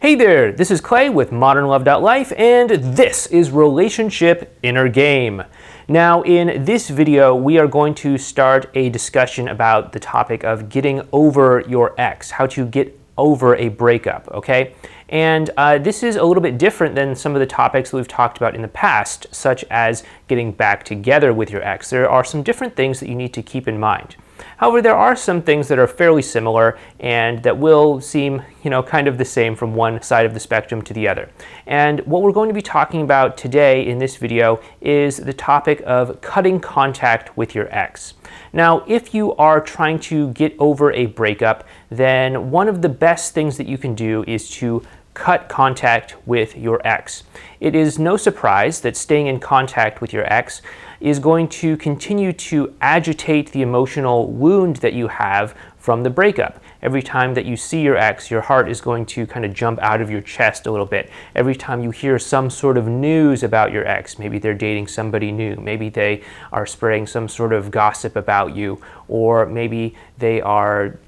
Hey there, this is Clay with modernlove.life, and this is Relationship Inner Game. Now, in this video, we are going to start a discussion about the topic of getting over your ex, how to get over a breakup, okay? And this is a little bit different than some of the topics that we've talked about in the past, such as getting back together with your ex. There are some different things that you need to keep in mind. However, there are some things that are fairly similar and that will seem, kind of the same from one side of the spectrum to the other. And what we're going to be talking about today in this video is the topic of cutting contact with your ex. Now, if you are trying to get over a breakup, then one of the best things that you can do is to cut contact with your ex. It is no surprise that staying in contact with your ex is going to continue to agitate the emotional wound that you have from the breakup. Every time that you see your ex, your heart is going to kind of jump out of your chest a little bit. Every time you hear some sort of news about your ex, maybe they're dating somebody new, maybe they are spreading some sort of gossip about you, or maybe they are,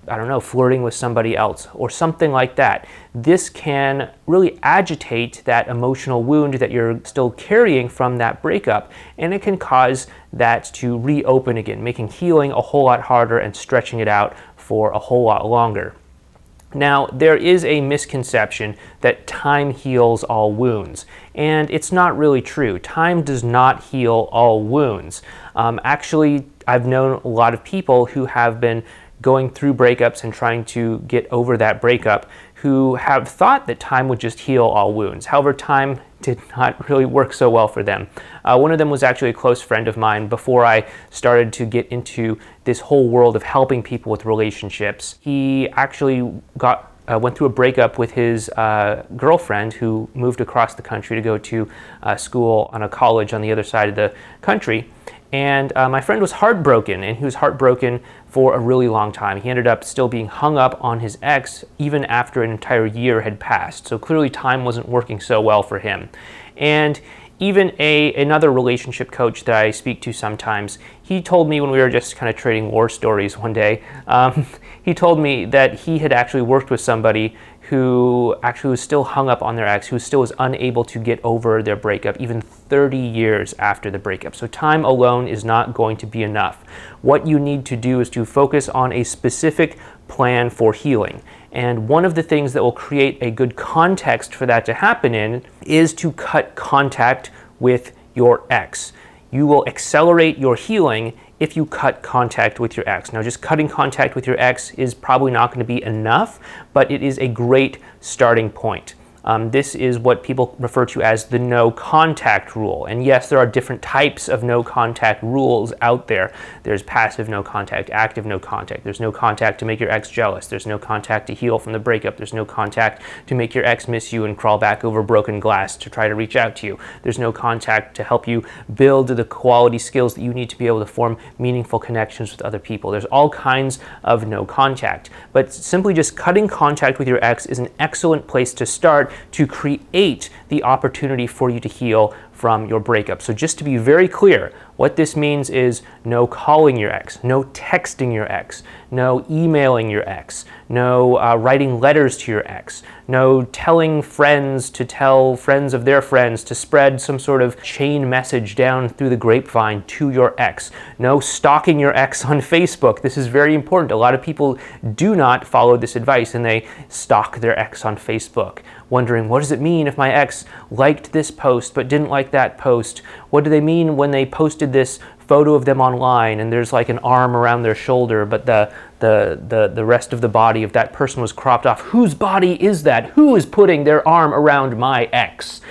flirting with somebody else, or something like that. This can really agitate that emotional wound that you're still carrying from that breakup, and it can cause that to reopen again, making healing a whole lot harder and stretching it out for a whole lot longer. Now, there is a misconception that time heals all wounds, and it's not really true. Time does not heal all wounds. Actually, I've known a lot of people who have been going through breakups and trying to get over that breakup who have thought that time would just heal all wounds. However, time did not really work so well for them. One of them was actually a close friend of mine before I started to get into this whole world of helping people with relationships. He actually went through a breakup with his girlfriend who moved across the country to go to school on a college on the other side of the country. And my friend was heartbroken, and he was heartbroken for a really long time. He ended up still being hung up on his ex even after an entire year had passed. So clearly time wasn't working so well for him. And even another relationship coach that I speak to sometimes, he told me when we were just kind of trading war stories one day, he told me that he had actually worked with somebody who actually was still hung up on their ex, who still was unable to get over their breakup even 30 years after the breakup. So time alone is not going to be enough. What you need to do is to focus on a specific plan for healing. And one of the things that will create a good context for that to happen in is to cut contact with your ex. You will accelerate your healing if you cut contact with your ex. Now, just cutting contact with your ex is probably not going to be enough, but it is a great starting point. This is what people refer to as the no contact rule. And yes, there are different types of no contact rules out there. There's passive no contact, active no contact. There's no contact to make your ex jealous. There's no contact to heal from the breakup. There's no contact to make your ex miss you and crawl back over broken glass to try to reach out to you. There's no contact to help you build the quality skills that you need to be able to form meaningful connections with other people. There's all kinds of no contact. But simply just cutting contact with your ex is an excellent place to start to create the opportunity for you to heal from your breakup. So just to be very clear, what this means is no calling your ex, no texting your ex, no emailing your ex, no writing letters to your ex, no telling friends to tell friends of their friends to spread some sort of chain message down through the grapevine to your ex, no stalking your ex on Facebook. This is very important. A lot of people do not follow this advice and they stalk their ex on Facebook, wondering, what does it mean if my ex liked this post but didn't like that post? What do they mean when they posted this photo of them online and there's like an arm around their shoulder, but the rest of the body of that person was cropped off? Whose body is that? Who is putting their arm around my ex?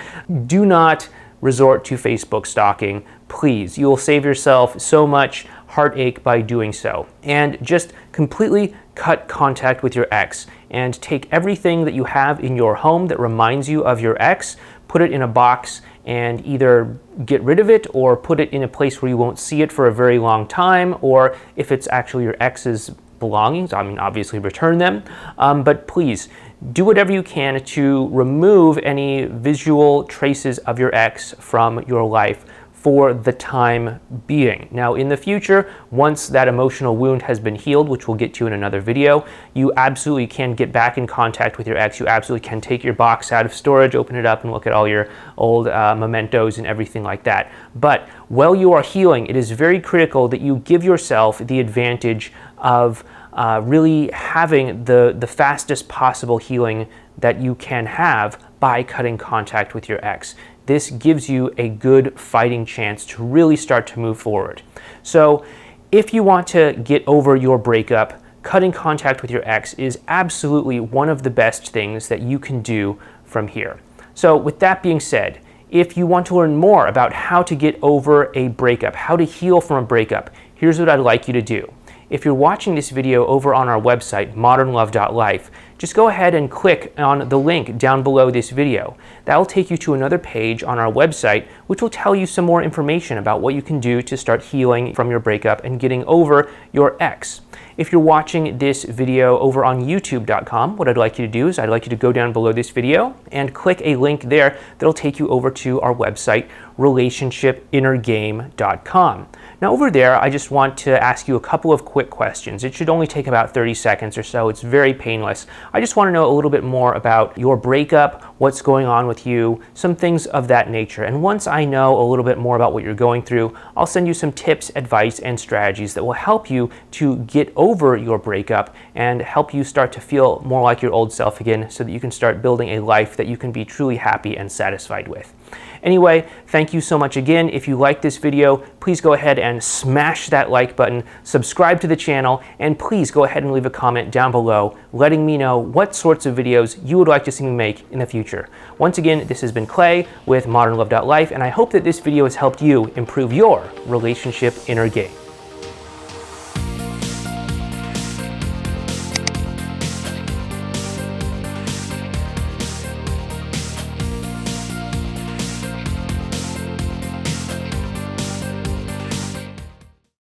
Do not resort to Facebook stalking, please. You will save yourself so much heartache by doing so. And just completely cut contact with your ex and take everything that you have in your home that reminds you of your ex, put it in a box and either get rid of it or put it in a place where you won't see it for a very long time, or if it's actually your ex's belongings, obviously return them, but please do whatever you can to remove any visual traces of your ex from your life for the time being. Now, in the future, once that emotional wound has been healed, which we'll get to in another video, you absolutely can get back in contact with your ex. You absolutely can take your box out of storage, open it up, and look at all your old mementos and everything like that. But while you are healing, it is very critical that you give yourself the advantage of really having the fastest possible healing that you can have by cutting contact with your ex. This gives you a good fighting chance to really start to move forward. So if you want to get over your breakup, cutting contact with your ex is absolutely one of the best things that you can do from here. So with that being said, if you want to learn more about how to get over a breakup, how to heal from a breakup, here's what I'd like you to do. If you're watching this video over on our website, modernlove.life, just go ahead and click on the link down below this video. That will take you to another page on our website, which will tell you some more information about what you can do to start healing from your breakup and getting over your ex. If you're watching this video over on youtube.com, what I'd like you to do is I'd like you to go down below this video and click a link there that'll take you over to our website, relationshipinnergame.com. Now over there, I just want to ask you a couple of quick questions. It should only take about 30 seconds or so. It's very painless. I just want to know a little bit more about your breakup, what's going on with you, some things of that nature. And once I know a little bit more about what you're going through, I'll send you some tips, advice, and strategies that will help you to get over your breakup and help you start to feel more like your old self again so that you can start building a life that you can be truly happy and satisfied with. Anyway, thank you so much again. If you like this video, please go ahead and smash that like button, subscribe to the channel, and please go ahead and leave a comment down below letting me know what sorts of videos you would like to see me make in the future. Once again, this has been Clay with modernlove.life, and I hope that this video has helped you improve your relationship inner game.